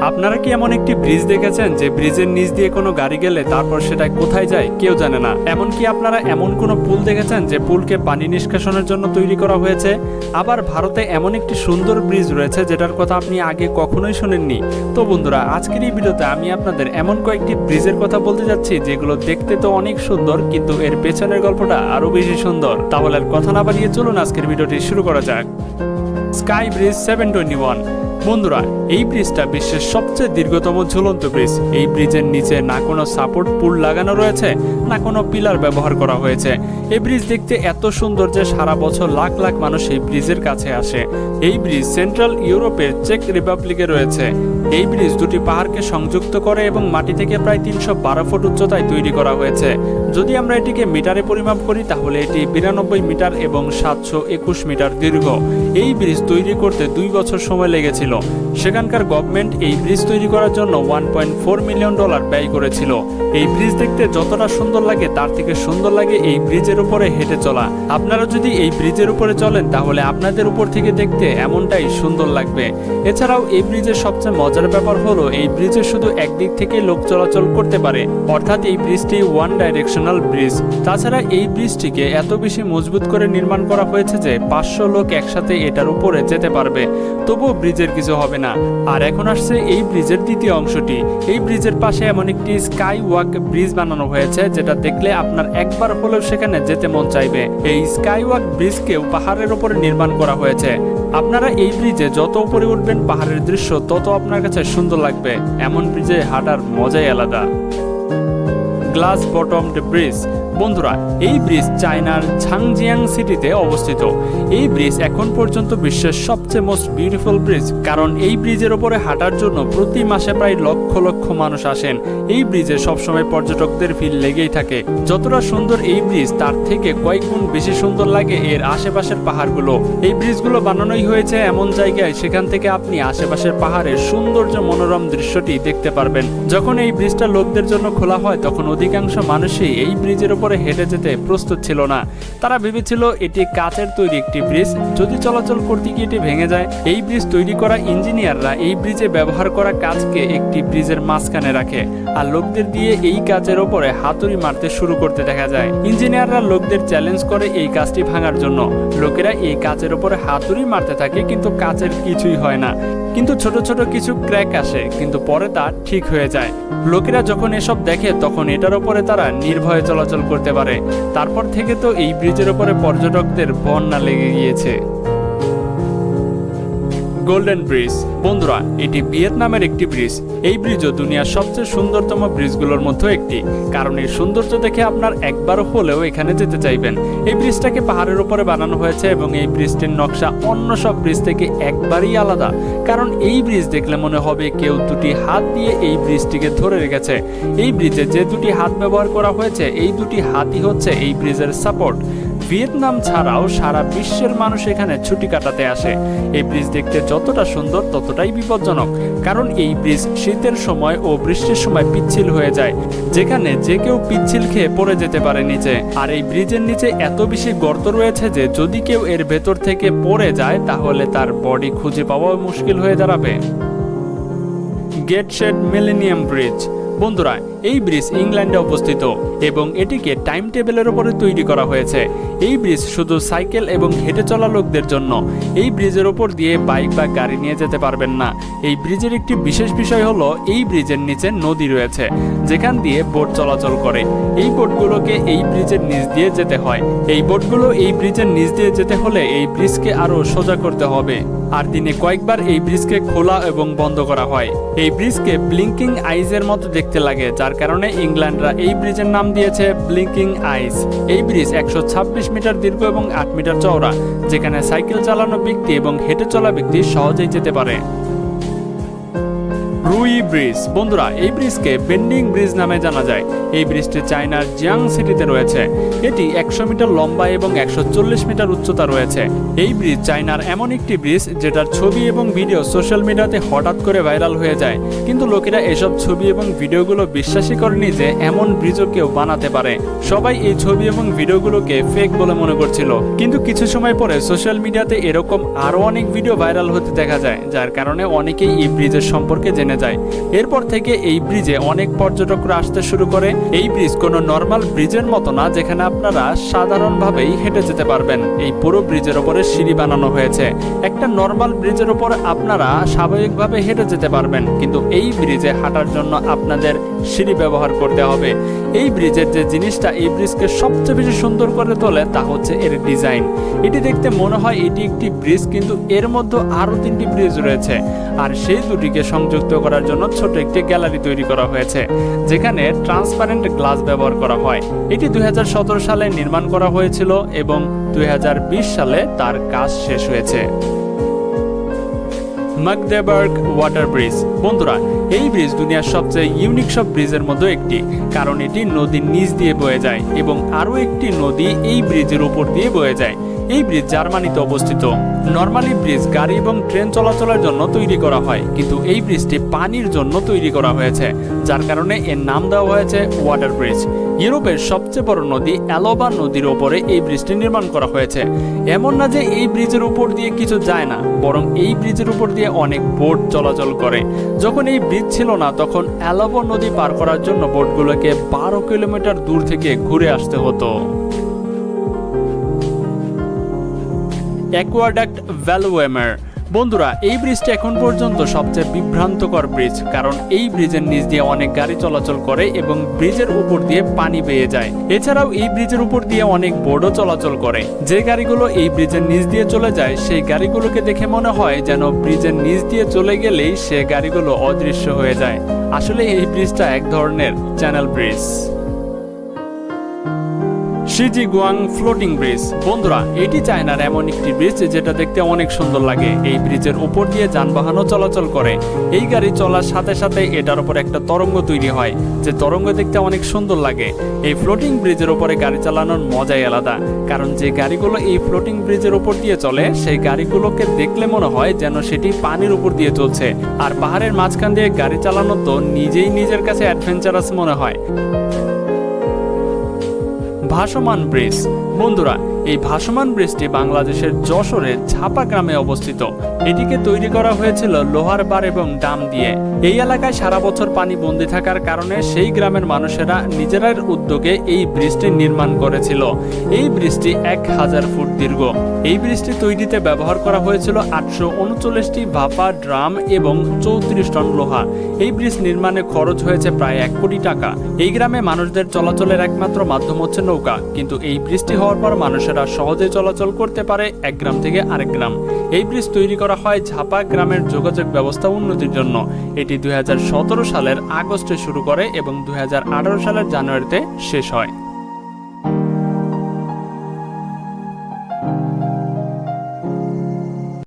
আপনারা কি এমন একটি ব্রিজ দেখেছেন যে ব্রিজের নিচ দিয়ে কোনো গাড়ি গেলে তারপর সেটা কোথায় যায় কেউ জানে না? এমনকি আপনারা এমন কোনো পুল দেখেছেন যে পুলকে পানি নিষ্কাশনের জন্য তৈরি করা হয়েছে? আবার ভারতে এমন একটি সুন্দর ব্রিজ রয়েছে যেটার কথা আপনি আগে কখনোই শোনেননি। তো বন্ধুরা, আজকের এই ভিডিওতে আমি আপনাদের এমন কয়েকটি ব্রিজের কথা বলতে যাচ্ছি যেগুলো দেখতে তো অনেক সুন্দর, কিন্তু এর পেছনের গল্পটা আরো বেশি সুন্দর। তাহলে আর কথা না বাড়িয়ে চলুন আজকের ভিডিওটি শুরু করা যাক। Sky bridge 721। বন্ধুরা, এই ব্রিজটা বিশ্বের সবচেয়ে দীর্ঘতম ঝুলন্ত ব্রিজ। এই ব্রিজের নিচে না কোনো সাপোর্ট পুল লাগানো রয়েছে, না কোনো পিলার ব্যবহার করা হয়েছে। এই ব্রিজ দেখতে এত সুন্দর যে সারা বছর লাখ লাখ মানুষ এই ব্রিজের কাছে আসে। এই ব্রিজ সেন্ট্রাল ইউরোপের চেক রিপাবলিকে রয়েছে। এই ব্রিজ দুটি পাহাড়কে সংযুক্ত করে এবং মাটি থেকে প্রায় 312 ফুট উচ্চতায় তৈরি করা হয়েছে। যদি আমরা এটিকে মিটারে পরিমাপ করি তাহলে এটি 92 মিটার এবং 721 মিটার দীর্ঘ। এই ব্রিজ তৈরি করতে 2 বছর সময় লেগেছিল। সেখানকার গভর্নমেন্ট এই ব্রিজ তৈরি করার জন্য $1.4 মিলিয়ন ব্যয় করেছিল। এই ব্রিজ দেখতে যতটা সুন্দর লাগে তার থেকে সুন্দর লাগে এই ব্রিজের উপরে হেঁটে চলা। আপনারা যদি এই ব্রিজের উপরে চলেন তাহলে আপনাদের উপর থেকে দেখতে এমনটাই সুন্দর লাগবে। এছাড়াও এই ব্রিজের সবচেয়ে মজার ব্যাপার হলো এই ব্রিজে শুধু একদিক থেকে লোক চলাচল করতে পারে, অর্থাৎ এই ব্রিজটি ওয়ান ডাইরেকশনাল ব্রিজ। তাছাড়া এই ব্রিজটিকে এত বেশি মজবুত করে নির্মাণ করা হয়েছে যে 500 লোক একসাথে এটার উপরে যেতে পারবে, তবুও ব্রিজের কিছু হবে না। আর এখন আসছে এই ব্রিজের দ্বিতীয় অংশটি। এই ব্রিজের পাশে এমন একটি স্কাই ওয়াক ব্রিজ বানানো হয়েছে যেটা দেখলে আপনার একবার হলেও সেখানে যেতে মন চাইবে। এই স্কাই ওয়াক ব্রিজকেও পাহাড়ের উপরে নির্মাণ করা হয়েছে। আপনারা এই ব্রিজে যত উপরে উঠবেন পাহাড়ের দৃশ্য তত আপনার কাছে সুন্দর লাগবে। এমন ব্রিজে হাঁটার মজাই আলাদা। Glass bottomed bridge. বন্ধুরা, এই ব্রিজ চায়নার ঝাংজিয়াং সিটিতে অবস্থিত। এই ব্রিজ এখন পর্যন্ত বিশ্বের সবচেয়ে মোস্ট বিউটিফুল ব্রিজ, কারণ এই ব্রিজের উপরে হাঁটার জন্য প্রতি মাসে প্রায় লক্ষ লক্ষ মানুষ আসেন। এই ব্রিজে সবসময় পর্যটকদের ভিড় লেগেই থাকে। যতটা সুন্দর এই ব্রিজ তার থেকে কয়েক গুণ বেশি সুন্দর লাগে এর আশেপাশের পাহাড়গুলো। এই ব্রিজগুলো বানানোই হয়েছে এমন জায়গায় সেখান থেকে আপনি আশেপাশের পাহাড়ের সৌন্দর্য মনোরম দৃশ্যটি দেখতে পারবেন। যখন এই ব্রিজটা লোকদের জন্য খোলা হয় তখন অধিকাংশ মানুষই এই ব্রিজের উপরে হেঁটে যেতে প্রস্তুত ছিল না। তারা ভেবেছিল এটি কাচের তৈরি একটি ব্রিজ, যদি চলাচল করতে গিয়ে এটি ভেঙে যায়। এই ব্রিজ তৈরি করা ইঞ্জিনিয়াররা এই ব্রিজে ব্যবহার করা কাচকে একটি ব্রিজের মাঝখানে রাখে আর লোকদের দিয়ে এই কাচের ওপরে হাতুড়ি মারতে শুরু করতে দেখা যায়। ইঞ্জিনিয়াররা লোকদের চ্যালেঞ্জ করে এই কাচটি ভাঙার জন্য। লোকেরা এই কাচের ওপরে হাতুড়ি মারতে থাকে, কিন্তু কাচের কিছুই হয় না। কিন্তু ছোট ছোট কিছু ক্র্যাক আসে, কিন্তু পরে তা ঠিক হয়ে যায়। লোকেরা যখন এসব দেখে তখন এটার উপরে তারা নির্ভয়ে চলাচল করতে পারে। তারপর থেকে তো এই ব্রিজের উপরে পর্যটকদের বন্যা লেগে গিয়েছে। Golden bridge. বন্ধুরা, এটি ভিয়েতনামের একটি ব্রিজ। এই ব্রিজও দুনিয়ার সবচেয়ে সুন্দরতম ব্রিজগুলোর মধ্যে একটি, কারণ এর সৌন্দর্য দেখে আপনার একবার হলেও এখানে যেতে চাইবেন। এই ব্রিজটাকে পাহাড়ের উপরে বানানো হয়েছে এবং এই ব্রিজটির নকশা অন্য সব ব্রিজ থেকে একবারই আলাদা, কারণ এই ব্রিজ দেখলে মনে হবে কেউ দুটি হাত দিয়ে এই ব্রিজটিকে ধরে রেখেছে। এই ব্রিজে যে দুটি হাত ব্যবহার করা হয়েছে এই দুটি হাতই হচ্ছে এই ব্রিজের সাপোর্ট। ভিয়েতনাম ছাড়াও সারা বিশ্বের মানুষ এখানে ছুটি কাটাতে আসে। এই ব্রিজ দেখতে যতটা সুন্দর ততটাই বিপজ্জনক, কারণ এই ব্রিজ শীতের সময় ও বৃষ্টির সময় পিচ্ছিল হয়ে যায়, যেখানে যে কেউ পিচ্ছিল খেয়ে পড়ে যেতে পারে নিচে। আর এই ব্রিজের নিচে এত বেশি গর্ত রয়েছে যে যদি কেউ এর ভেতর থেকে পড়ে যায় তাহলে তার বডি খুঁজে পাওয়া মুশকিল হয়ে দাঁড়াবে। গেটশেড মিলেনিয়াম ব্রিজ। বন্ধুরা, এই ব্রিজ ইংল্যান্ডে অবস্থিত এবং এটিকে টাইম টেবিলের উপরে তৈরি করা হয়েছে। এই ব্রিজ শুধু সাইকেল এবং হেঁটে চলা লোকদের জন্য। এই ব্রিজের ওপর দিয়ে বাইক বা গাড়ি নিয়ে যেতে পারবেন না। এই ব্রিজের একটি বিশেষ বিষয় হলো এই ব্রিজের নিচে নদী রয়েছে যেখান দিয়ে বোট চলাচল করে। এই বোটগুলোকে এই ব্রিজের নিচ দিয়ে যেতে হয়। এই বোটগুলো এই ব্রিজের নিচ দিয়ে যেতে হলে এই ব্রিজকে আরো সোজা করতে হবে, আর দিনে কয়েকবার এই ব্রিজকে খোলা এবং বন্ধ করা হয়। এই ব্রিজকে ব্লিঙ্কিং আইজের মতো দেখতে লাগে, যার কারণে ইংল্যান্ডরা এই ব্রিজের নাম দিয়েছে ব্লিঙ্কিং আইজ। এই ব্রিজ 126 মিটার দীর্ঘ এবং 8 মিটার চওড়া, যেখানে সাইকেল চালানো ব্যক্তি এবং হেঁটে চলা ব্যক্তি সহজেই যেতে পারে। রুই ব্রিজ। বন্ধুরা, এই ব্রিজকে বেন্ডিং ব্রিজ নামে জানা যায়। এই ব্রিজটি চায়নার জিয়াং সিটিতে রয়েছে। এটি 100 মিটার লম্বা এবং 140 মিটার উচ্চতা রয়েছে। এই ব্রিজ চায়নার এমন একটি ব্রিজ যেটার ছবি এবং ভিডিও সোশ্যাল মিডিয়াতে হঠাৎ করে ভাইরাল হয়ে যায়, কিন্তু লোকেরা এসব ছবি এবং ভিডিওগুলো বিশ্বাসই করেনি যে এমন ব্রিজও কেউ বানাতে পারে। সবাই এই ছবি এবং ভিডিওগুলোকে ফেক বলে মনে করছিল, কিন্তু কিছু সময় পরে সোশ্যাল মিডিয়াতে এরকম আরো অনেক ভিডিও ভাইরাল হতে দেখা যায়, যার কারণে অনেকেই এই ব্রিজের সম্পর্কে জেনে জেনে যায়। এরপর থেকে এই ব্রিজে অনেক পর্যটকরা আসতে শুরু করে। এই ব্রিজ কোনো নর্মাল ব্রিজের মতো না যেখানে আপনারা সাধারণভাবেই হেঁটে যেতে পারবেন। এই পুরো ব্রিজের ওপরে সিঁড়ি বানানো হয়েছে। একটা নর্মাল ব্রিজের ওপর আপনারা স্বাভাবিকভাবে হেঁটে যেতে পারবেন, কিন্তু এই ব্রিজে হাঁটার জন্য আপনাদের সিঁড়ি ব্যবহার করতে হবে। এই ব্রিজের যে জিনিসটা এই ব্রিজকে সবচেয়ে বেশি সুন্দর করে তোলে তা হচ্ছে এর ডিজাইন। এটি দেখতে মনে হয় এটি একটি ব্রিজ, কিন্তু এর মধ্যে আরও 3টি ব্রিজ রয়েছে, আর সেই দুটিকে সংযুক্ত করার জন্য ছোট একটি গ্যালারি তৈরি করা হয়েছে যেখানে ট্রান্সপারেন্ট গ্লাস ব্যবহার করা হয়। এটি 2017 সালে নির্মাণ করা হয়েছিল এবং 2020 সালে তার কাজ শেষ হয়েছে। Magdeburg water bridge. বন্ধুরা, এই ব্রিজ দুনিয়ার সবচেয়ে ইউনিক সব ব্রিজের মধ্যে একটি, কারণ এটি নদীর নিচ দিয়ে বয়ে যায় এবং আরও একটি নদী এই ব্রিজের উপর দিয়ে বয়ে যায়। এই ব্রিজ জার্মানিতে অবস্থিত। নর্মালি ব্রিজ গাড়ি এবং ট্রেন চলাচলের জন্য তৈরি করা হয়, কিন্তু এই ব্রিজটি পানির জন্য তৈরি করা হয়েছে, যার কারণে এর নাম দেওয়া হয়েছে ওয়াটার ব্রিজ। ইউরোপের সবচেয়ে বড় নদী অ্যালোবা নদীর ওপরে এই ব্রিজটি নির্মাণ করা হয়েছে। এমন না যে এই ব্রিজের উপর দিয়ে কিছু যায় না, বরং এই ব্রিজের উপর দিয়ে অনেক বোট চলাচল করে। যখন এই ব্রিজ ছিল না তখন অ্যালোবা নদী পার করার জন্য বোটগুলোকে 12 কিলোমিটার দূর থেকে ঘুরে আসতে হতো। অ্যাকুয়াডাক্ট ভ্যালুয়েমার। বন্ধুরা, এই ব্রিজটি এখন পর্যন্ত সবচেয়ে বিভ্রান্তকর ব্রিজ, কারণ এই ব্রিজের নিচ দিয়ে অনেক গাড়ি চলাচল করে এবং ব্রিজের উপর দিয়ে পানি বেয়ে যায়। এছাড়াও এই ব্রিজের উপর দিয়ে অনেক বোটও চলাচল করে। যে গাড়িগুলো এই ব্রিজের নিচ দিয়ে চলে যায় সেই গাড়িগুলোকে দেখে মনে হয় যেন ব্রিজের নিচ দিয়ে চলে গেলেই সে গাড়িগুলো অদৃশ্য হয়ে যায়। আসলে এই ব্রিজটা এক ধরনের channel bridge. Shijiguang floating bridge. বন্ধুরা, এটি চায়নার এমন একটি ব্রিজ যেটা দেখতে অনেক সুন্দর লাগে। এই ব্রিজের উপর দিয়ে যানবাহনও চলাচল করে। এই গাড়ি চলার সাথে সাথে এটার উপর একটা তরঙ্গ তৈরি হয়, যে তরঙ্গ দেখতে অনেক সুন্দর লাগে। এই ফ্লোটিং ব্রিজের উপরে গাড়ি চালানোর মজাই আলাদা, কারণ যে গাড়িগুলো এই ফ্লোটিং ব্রিজের উপর দিয়ে চলে সেই গাড়িগুলোকে দেখলে মনে হয় যেন সেটি পানির উপর দিয়ে চলছে। আর পাহাড়ের মাঝখান দিয়ে গাড়ি চালানো তো নিজেই নিজের কাছে অ্যাডভেঞ্চারাস মনে হয়। ভাসমান ব্রিজ। বন্ধুরা, এই ভাসমান ব্রিজটি বাংলাদেশের যশোরে ঝাপা গ্রামে অবস্থিত। এটিকে তৈরি করা হয়েছিল লোহার বার এবং ডাম দিয়ে। এই এলাকায় সারা বছর পানি বন্দী থাকার কারণে সেই গ্রামের মানুষেরা নিজেরাই উদ্যোগে এই ব্রিজটি নির্মাণ করেছিল। এই ব্রিজটি 1000 ফুট দীর্ঘ। এই ব্রিজটি তৈরিতে ব্যবহার করা হয়েছিল 839টি ভাপা ড্রাম এবং 34 টন লোহা। এই ব্রিজ নির্মাণে খরচ হয়েছে প্রায় 1 কোটি টাকা। এই গ্রামে মানুষদের চলাচলের একমাত্র মাধ্যম হচ্ছে নৌকা, কিন্তু এই ব্রিজটি হওয়ার পর মানুষেরা সহজে চলাচল করতে পারে এক গ্রাম থেকে আরেক গ্রাম। এই ব্রিজ তৈরি করা হয় ঝাপা গ্রামের যোগাযোগ ব্যবস্থা উন্নতির জন্য। এটি 2017 সালের আগস্টে শুরু করে এবং 2018 সালের জানুয়ারিতে শেষ হয়।